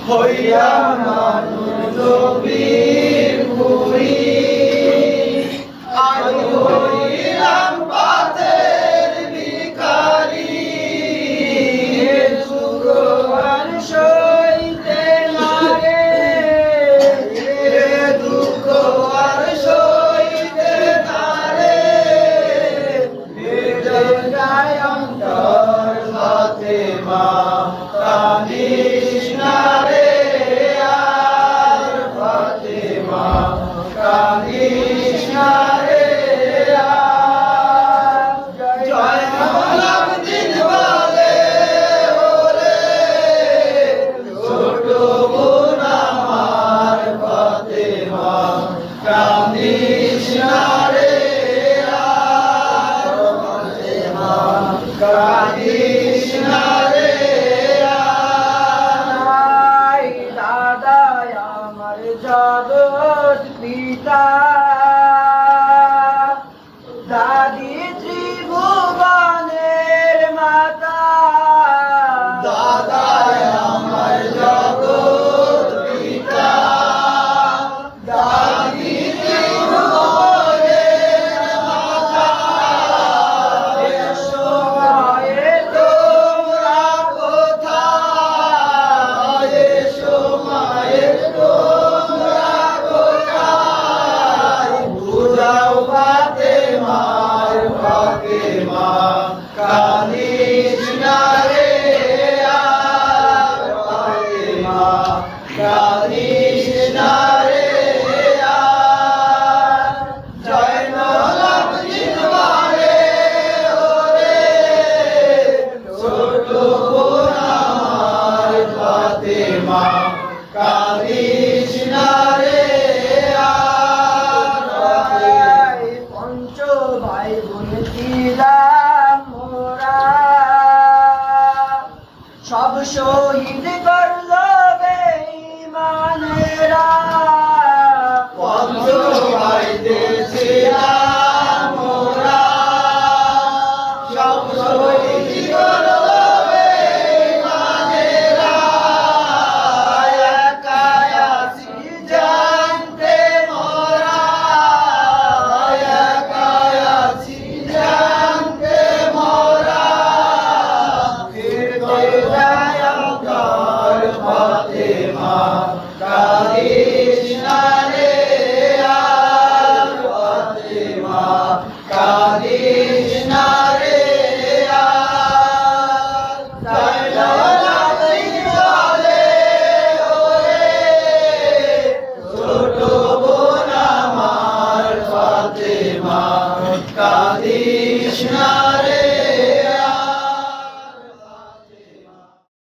হইয়া মানুষ নবীর পুরি আমি হইলাম পথের ভিখারি দুঃখ আর সইতে না রে দুঃখ আর সইতে না রে হৃদয় অন্তর ফাতেমা কাঁদিস না রে আর ফাতেমা কাঁদিস না রে আর জয় গোলাম দিন বলে ওরে ছোট বোন আমার ফাতেমা কাঁদিস না রে আর ফাতেমা কাঁদিস না রে জগৎ পিতা দাদি ত্রিভুবনের মাতা দাদা আমার জগৎ পিতা দাদি ত্রিভুবনের মাতা এসো মায়ে তোমরা কোথায় এসো মায়ে ফাতেমা কাঁদিস না রে আর ফাতেমা কাঁদিস না রে আর জয়নলাভ দিন বলে ওরে ছোট বোন আমার ফাতেমা